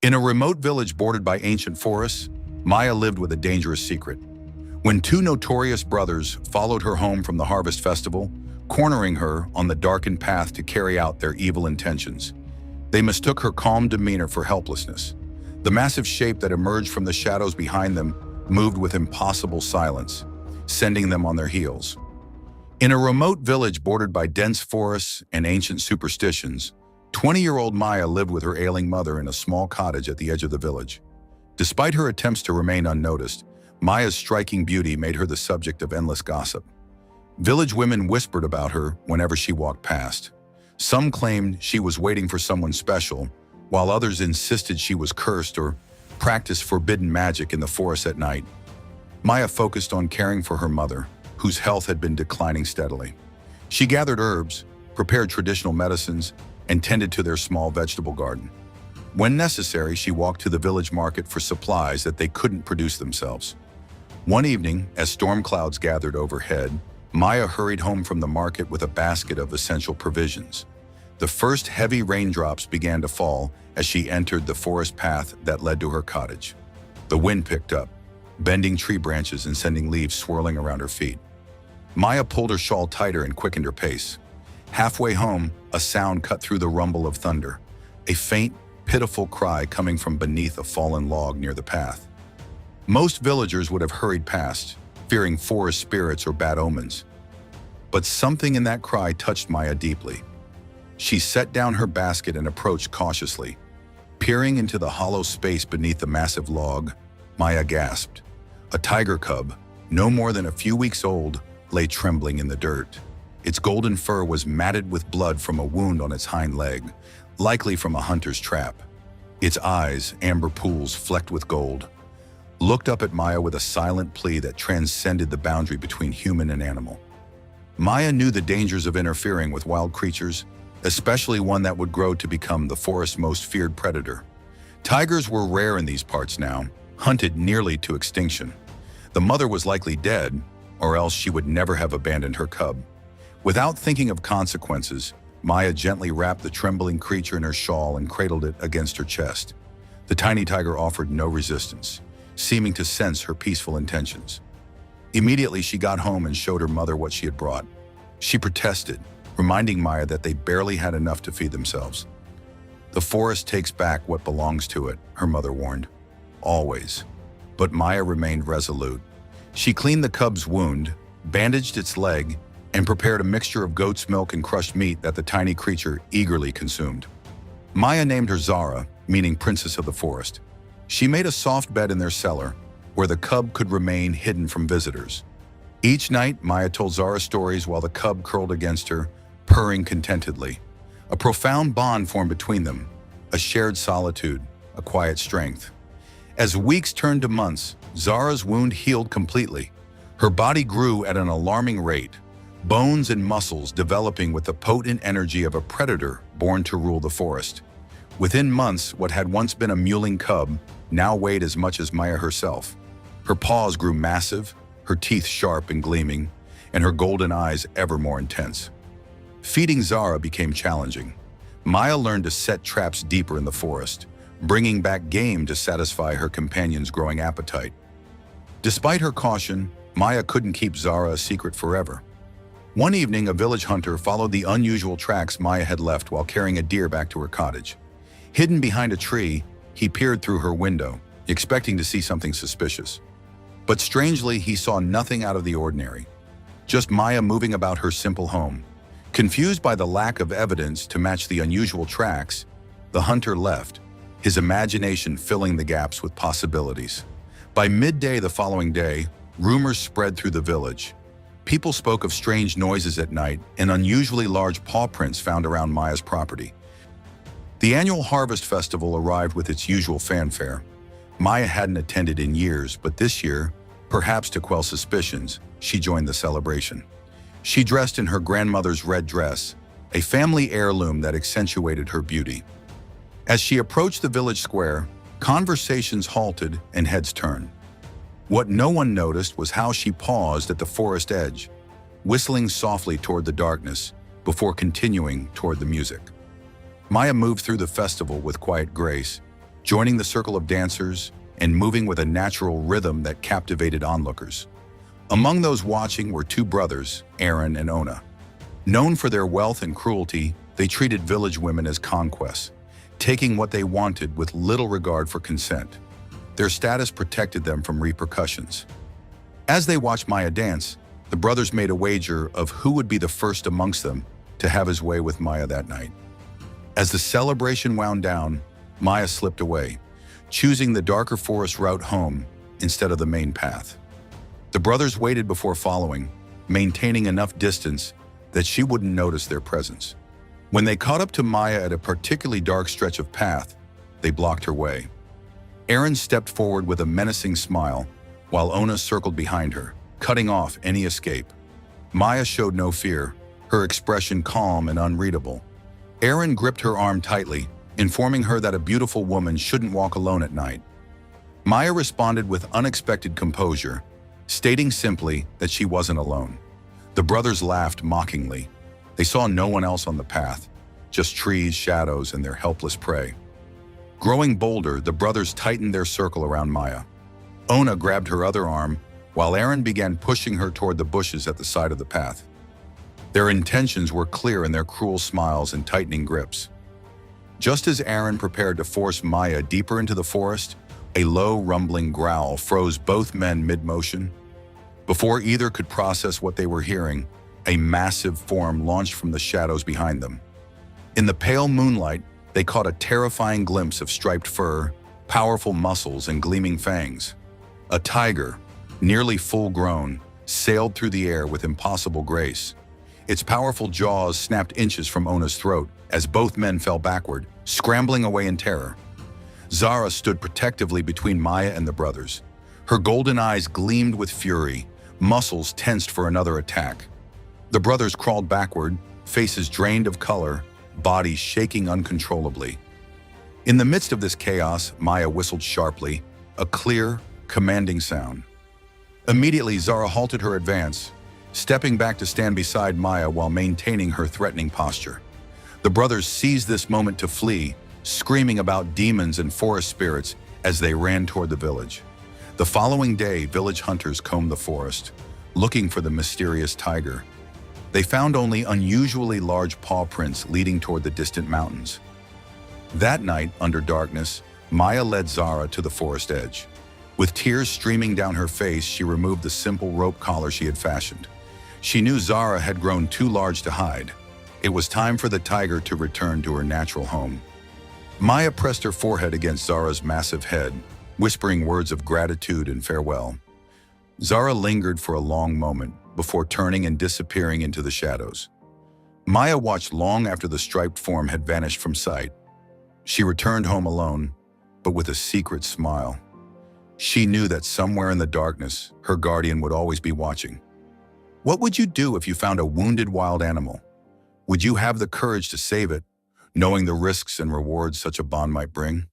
In a remote village bordered by ancient forests, Maya lived with a dangerous secret. When two notorious brothers followed her home from the harvest festival, cornering her on the darkened path to carry out their evil intentions, they mistook her calm demeanor for helplessness. The massive shape that emerged from the shadows behind them moved with impossible silence, sending them on their heels. In a remote village bordered by dense forests and ancient superstitions, 20-year-old Maya lived with her ailing mother in a small cottage at the edge of the village. Despite her attempts to remain unnoticed, Maya's striking beauty made her the subject of endless gossip. Village women whispered about her whenever she walked past. Some claimed she was waiting for someone special, while others insisted she was cursed or practiced forbidden magic in the forest at night. Maya focused on caring for her mother, whose health had been declining steadily. She gathered herbs, prepared traditional medicines, and tended to their small vegetable garden. When necessary, she walked to the village market for supplies that they couldn't produce themselves. One evening, as storm clouds gathered overhead, Maya hurried home from the market with a basket of essential provisions. The first heavy raindrops began to fall as she entered the forest path that led to her cottage. The wind picked up, bending tree branches and sending leaves swirling around her feet. Maya pulled her shawl tighter and quickened her pace. Halfway home, a sound cut through the rumble of thunder, a faint, pitiful cry coming from beneath a fallen log near the path. Most villagers would have hurried past, fearing forest spirits or bad omens. But something in that cry touched Maya deeply. She set down her basket and approached cautiously. Peering into the hollow space beneath the massive log, Maya gasped. A tiger cub, no more than a few weeks old, lay trembling in the dirt. Its golden fur was matted with blood from a wound on its hind leg, likely from a hunter's trap. Its eyes, amber pools flecked with gold, looked up at Maya with a silent plea that transcended the boundary between human and animal. Maya knew the dangers of interfering with wild creatures, especially one that would grow to become the forest's most feared predator. Tigers were rare in these parts now, hunted nearly to extinction. The mother was likely dead, or else she would never have abandoned her cub. Without thinking of consequences, Maya gently wrapped the trembling creature in her shawl and cradled it against her chest. The tiny tiger offered no resistance, seeming to sense her peaceful intentions. Immediately, she got home and showed her mother what she had brought. She protested, reminding Maya that they barely had enough to feed themselves. "The forest takes back what belongs to it," her mother warned. "Always." But Maya remained resolute. She cleaned the cub's wound, bandaged its leg, and prepared a mixture of goat's milk and crushed meat that the tiny creature eagerly consumed. Maya named her Zara, meaning Princess of the Forest. She made a soft bed in their cellar, where the cub could remain hidden from visitors. Each night, Maya told Zara stories while the cub curled against her, purring contentedly. A profound bond formed between them, a shared solitude, a quiet strength. As weeks turned to months, Zara's wound healed completely. Her body grew at an alarming rate, bones and muscles developing with the potent energy of a predator born to rule the forest. Within months, what had once been a mewling cub now weighed as much as Maya herself. Her paws grew massive, her teeth sharp and gleaming, and her golden eyes ever more intense. Feeding Zara became challenging. Maya learned to set traps deeper in the forest, bringing back game to satisfy her companion's growing appetite. Despite her caution, Maya couldn't keep Zara a secret forever. One evening, a village hunter followed the unusual tracks Maya had left while carrying a deer back to her cottage. Hidden behind a tree, he peered through her window, expecting to see something suspicious. But strangely, he saw nothing out of the ordinary. Just Maya moving about her simple home. Confused by the lack of evidence to match the unusual tracks, the hunter left, his imagination filling the gaps with possibilities. By midday the following day, rumors spread through the village. People spoke of strange noises at night and unusually large paw prints found around Maya's property. The annual harvest festival arrived with its usual fanfare. Maya hadn't attended in years, but this year, perhaps to quell suspicions, she joined the celebration. She dressed in her grandmother's red dress, a family heirloom that accentuated her beauty. As she approached the village square, conversations halted and heads turned. What no one noticed was how she paused at the forest edge, whistling softly toward the darkness before continuing toward the music. Maya moved through the festival with quiet grace, joining the circle of dancers and moving with a natural rhythm that captivated onlookers. Among those watching were two brothers, Aaron and Ona. Known for their wealth and cruelty, they treated village women as conquests, taking what they wanted with little regard for consent. Their status protected them from repercussions. As they watched Maya dance, the brothers made a wager of who would be the first amongst them to have his way with Maya that night. As the celebration wound down, Maya slipped away, choosing the darker forest route home instead of the main path. The brothers waited before following, maintaining enough distance that she wouldn't notice their presence. When they caught up to Maya at a particularly dark stretch of path, they blocked her way. Aaron stepped forward with a menacing smile, while Ona circled behind her, cutting off any escape. Maya showed no fear, her expression calm and unreadable. Aaron gripped her arm tightly, informing her that a beautiful woman shouldn't walk alone at night. Maya responded with unexpected composure, stating simply that she wasn't alone. The brothers laughed mockingly. They saw no one else on the path, just trees, shadows, and their helpless prey. Growing bolder, the brothers tightened their circle around Maya. Ona grabbed her other arm, while Aaron began pushing her toward the bushes at the side of the path. Their intentions were clear in their cruel smiles and tightening grips. Just as Aaron prepared to force Maya deeper into the forest, a low, rumbling growl froze both men mid-motion. Before either could process what they were hearing, a massive form launched from the shadows behind them. In the pale moonlight, they caught a terrifying glimpse of striped fur, powerful muscles, and gleaming fangs. A tiger, nearly full-grown, sailed through the air with impossible grace. Its powerful jaws snapped inches from Ona's throat as both men fell backward, scrambling away in terror. Zara stood protectively between Maya and the brothers. Her golden eyes gleamed with fury, muscles tensed for another attack. The brothers crawled backward, faces drained of color, bodies shaking uncontrollably. In the midst of this chaos, Maya whistled sharply, a clear, commanding sound. Immediately, Zara halted her advance, stepping back to stand beside Maya while maintaining her threatening posture. The brothers seized this moment to flee, screaming about demons and forest spirits as they ran toward the village. The following day, village hunters combed the forest, looking for the mysterious tiger. They found only unusually large paw prints leading toward the distant mountains. That night, under darkness, Maya led Zara to the forest edge. With tears streaming down her face, she removed the simple rope collar she had fashioned. She knew Zara had grown too large to hide. It was time for the tiger to return to her natural home. Maya pressed her forehead against Zara's massive head, whispering words of gratitude and farewell. Zara lingered for a long moment before turning and disappearing into the shadows. Maya watched long after the striped form had vanished from sight. She returned home alone, but with a secret smile. She knew that somewhere in the darkness, her guardian would always be watching. What would you do if you found a wounded wild animal? Would you have the courage to save it, knowing the risks and rewards such a bond might bring?